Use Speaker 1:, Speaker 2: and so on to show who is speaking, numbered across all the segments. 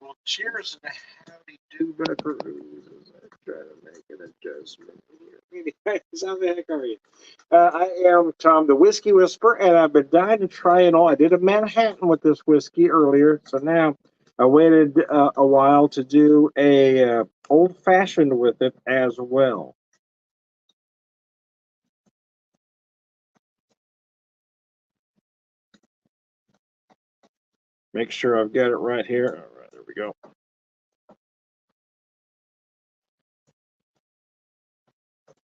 Speaker 1: Well, cheers and howdy do, buckaroos. I try to make an adjustment here. Anyways, how the heck are you? I am Tom, the Whiskey Whisperer, and I've been dying to try it all. I did a Manhattan with this whiskey earlier, so now I waited a while to do a old fashioned with it as well. Make sure I've got it right here. All right, there we go.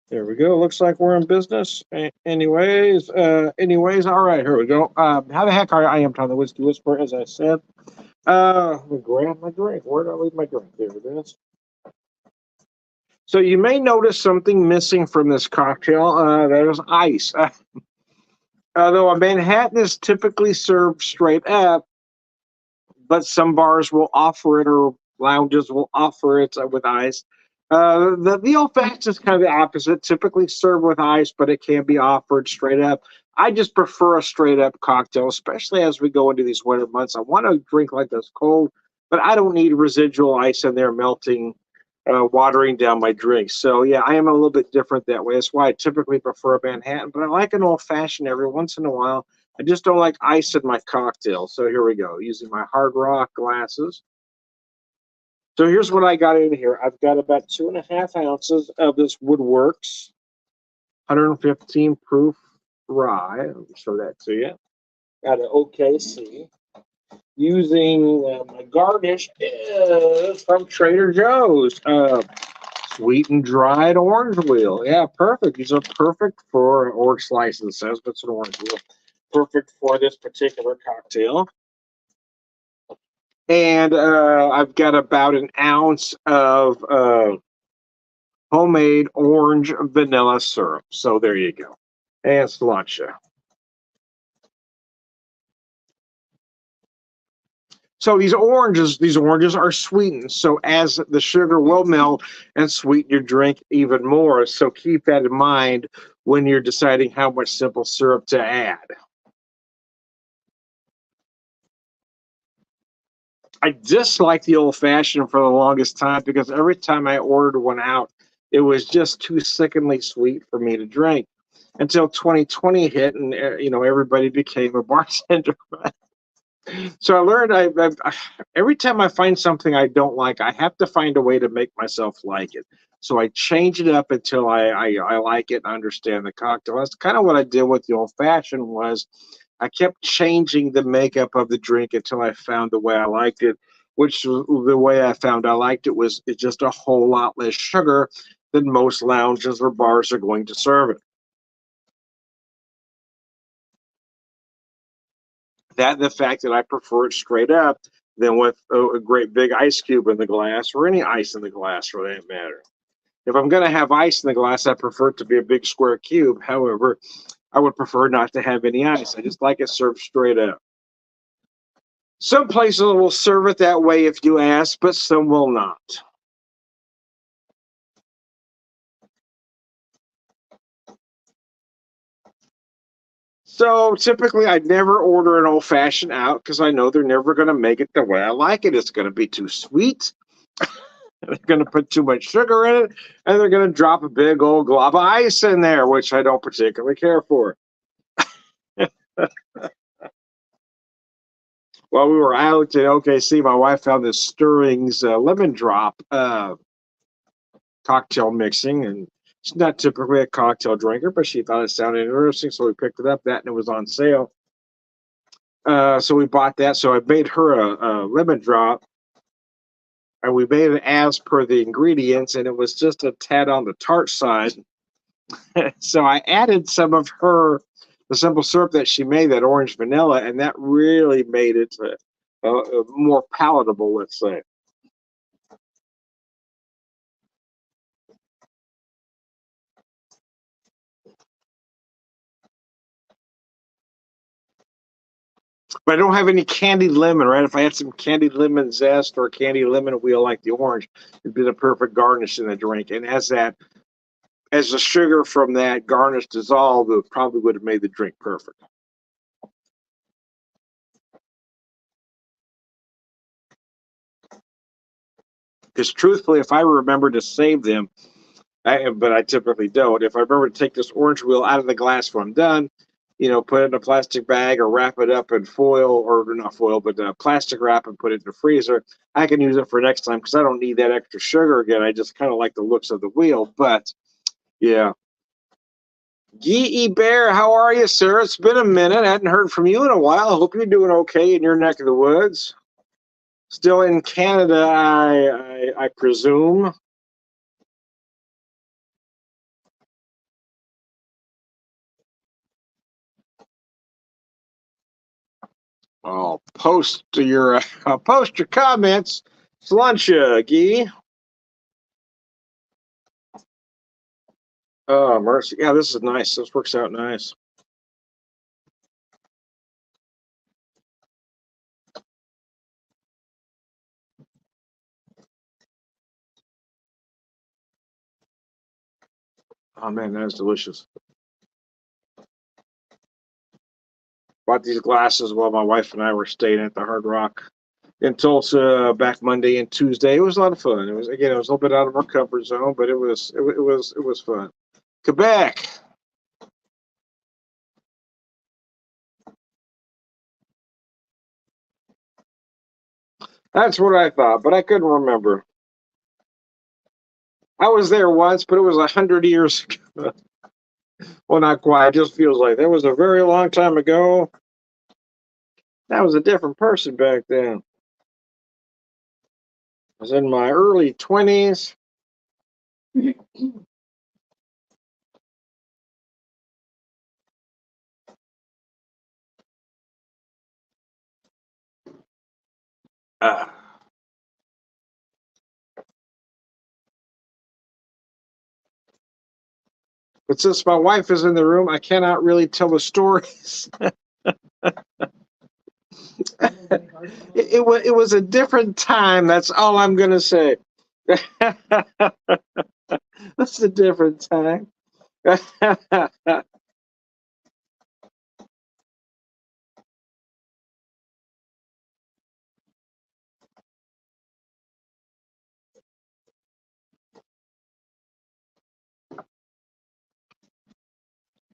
Speaker 1: There we go. Looks like we're in business. Anyways, all right, here we go. How the heck are you? I am Tom the Whiskey Whisperer, as I said. Let me grab my drink. Where did I leave my drink? There it is. So you may notice something missing from this cocktail. That is ice. Although a Manhattan is typically served straight up, but some bars will offer it or lounges will offer it with ice. The old fashioned is kind of the opposite, typically served with ice, but it can be offered straight up. I just prefer a straight up cocktail, especially as we go into these winter months. I want to drink like this cold, but I don't need residual ice in there melting, watering down my drink. So, yeah, I am a little bit different that way. That's why I typically prefer a Manhattan, but I like an old fashioned every once in a while. I just don't like ice in my cocktail. So here we go, using my Hard Rock glasses. So here's what I got in here. I've got about 2.5 ounces of this Woodworks 115 proof rye. Let me show that to you. Got an OKC. Using my garnish is from Trader Joe's. Sweetened dried orange wheel. Yeah, perfect. These are perfect for orange slices. Says but it's an orange wheel. Perfect for this particular cocktail. And I've got about an ounce of homemade orange vanilla syrup. So there you go. And sláinte. So these oranges are sweetened. So as the sugar will melt and sweeten your drink even more. So keep that in mind when you're deciding how much simple syrup to add. I disliked the old fashioned for the longest time because every time I ordered one out, it was just too sickeningly sweet for me to drink. Until 2020 hit, and everybody became a bartender. So I learned every time I find something I don't like, I have to find a way to make myself like it. So I change it up until I like it and understand the cocktail. That's kind of what I did with the old fashioned was I kept changing the makeup of the drink until I found the way I liked it, which the way I found I liked it was it's just a whole lot less sugar than most lounges or bars are going to serve it. That and the fact that I prefer it straight up than with a great big ice cube in the glass or any ice in the glass for that matter. If I'm going to have ice in the glass, I prefer it to be a big square cube. However, I would prefer not to have any ice. I just like it served straight up. Some places will serve it that way if you ask, but some will not. So typically, I'd never order an old fashioned out because I know they're never going to make it the way I like it. It's going to be too sweet. They're going to put too much sugar in it, and they're going to drop a big old glob of ice in there, which I don't particularly care for. While we were out at OKC, my wife found this Stirring's lemon drop cocktail mixing, and she's not typically a cocktail drinker, but she thought it sounded interesting, so we picked it up. That and it was on sale, so we bought that. So I made her a lemon drop, and we made it as per the ingredients, and it was just a tad on the tart side. So I added some of the simple syrup that she made, that orange vanilla, and that really made it more palatable, let's say. But I don't have any candied lemon, right? If I had some candied lemon zest or candied lemon wheel like the orange, it'd be the perfect garnish in the drink. And as the sugar from that garnish dissolved, it probably would have made the drink perfect. Because truthfully, if I remember to save them, but I typically don't. If I remember to take this orange wheel out of the glass when I'm done, put it in a plastic bag or wrap it up in foil, or not foil, but plastic wrap, and put it in the freezer, I can use it for next time because I don't need that extra sugar again. I just kind of like the looks of the wheel. But yeah. Gee Bear, how are you, sir? It's been a minute. I hadn't heard from you in a while. I hope you're doing okay in your neck of the woods. Still in Canada, I presume. I'll post your comments. Sluncha, Gee. Oh, mercy. Yeah, this is nice. This works out nice. Oh, man, that is delicious. Bought these glasses while my wife and I were staying at the Hard Rock in Tulsa back Monday and Tuesday. It was a lot of fun. It was a little bit out of our comfort zone, but it was fun. Quebec. That's what I thought, but I couldn't remember. I was there once, but it was 100 years ago. Well, not quite. It just feels like that was a very long time ago. That was a different person back then. I was in my early 20s. Uh, but since my wife is in the room, I cannot really tell the stories. it was a different time. That's all I'm going to say. That's a different time.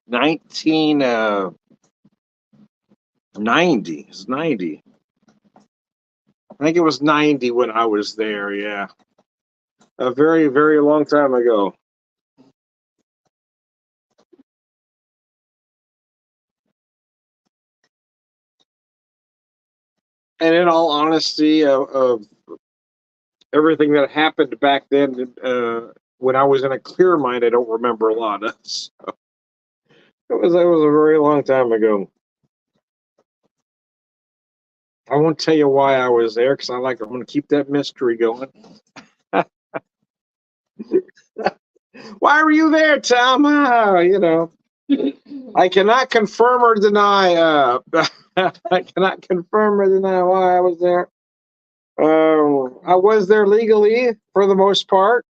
Speaker 1: 1990. It's 90. I think it was 90 when I was there. Yeah. A very, very long time ago. And in all honesty, of everything that happened back then, when I was in a clear mind, I don't remember a lot of. So it was a very long time ago. I won't tell you why I was there because I'm going to keep that mystery going. Why were you there, Tom? I cannot confirm or deny. I cannot confirm or deny why I was there. I was there legally for the most part.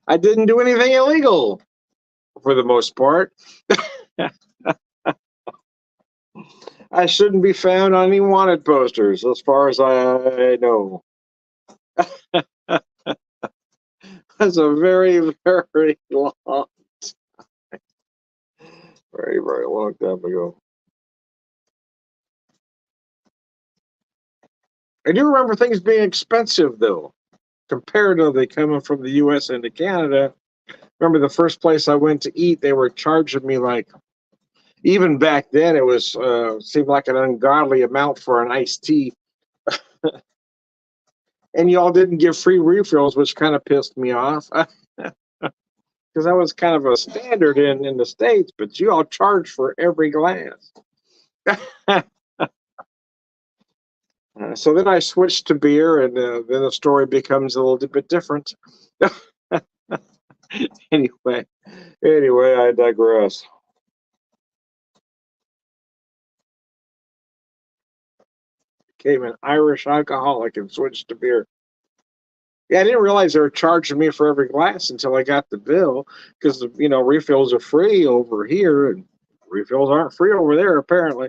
Speaker 1: I didn't do anything illegal for the most part. I shouldn't be found on any wanted posters, as far as I know. That's a very, very long, very, very long time ago. I do remember things being expensive, though, comparatively coming from the U.S. into Canada. Remember the first place I went to eat, they were charging me like, even back then, it was seemed like an ungodly amount for an iced tea. And y'all didn't give free refills, which kind of pissed me off. Because that was kind of a standard in the States, but you all charge for every glass. So then I switched to beer, and then the story becomes a little bit different. anyway, I digress. Became an Irish alcoholic and switched to beer. Yeah, I didn't realize they were charging me for every glass until I got the bill, because refills are free over here and refills aren't free over there apparently.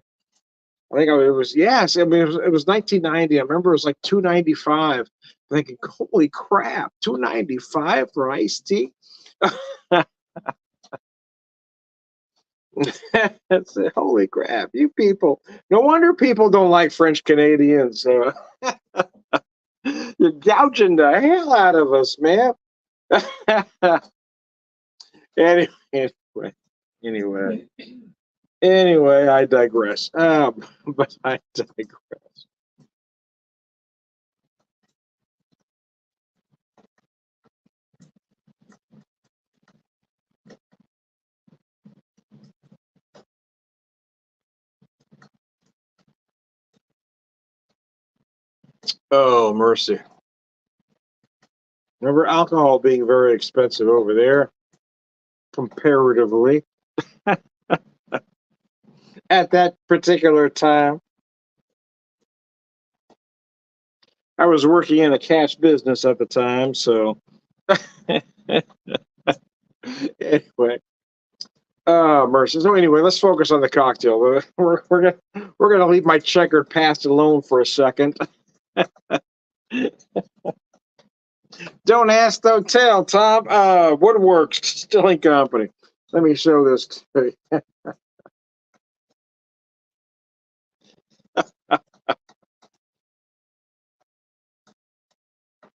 Speaker 1: I think it was, yes. I mean, it was 1990. I remember it was like 295. Thinking, holy crap, 295 for iced tea. That's it. Holy crap, you people! No wonder people don't like French Canadians. You're gouging the hell out of us, man. anyway, anyway, anyway, anyway, I digress. But I digress. Oh, mercy. Remember alcohol being very expensive over there, comparatively, at that particular time. I was working in a cash business at the time, so anyway. Mercy. So anyway, let's focus on the cocktail. We're gonna leave my checkered past alone for a second. Don't ask, don't tell, Tom. Woodworks Distilling Company. Let me show this to you.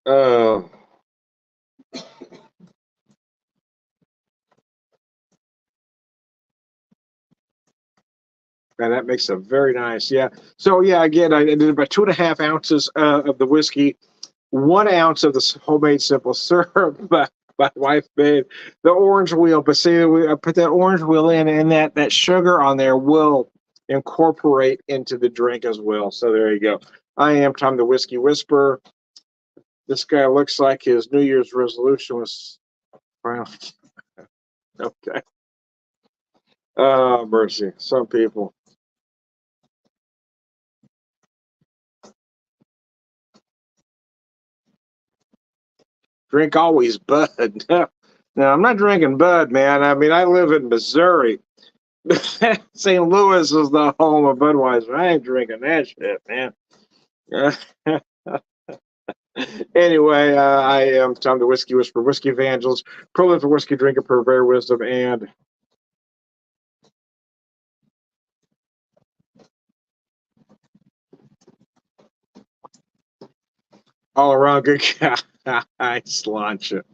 Speaker 1: Oh, and that makes a very nice. Yeah. So yeah, again, I did about 2.5 ounces of the whiskey, 1 ounce of the homemade simple syrup. My wife made the orange wheel, but see, I put that orange wheel in, and that sugar on there will incorporate into the drink as well. So there you go. I am Tom the Whiskey Whisperer. This guy looks like his New Year's resolution was finally okay. Oh, mercy. Some people drink always Bud. No, I'm not drinking Bud, man. I mean, I live in Missouri. St. Louis is the home of Budweiser. I ain't drinking that shit, man. Anyway, I am Tom the Whiskey Whisperer, Whiskey Evangelist, prolific whiskey drinker, purveyor of wisdom, and all around good guy. Slaunch it.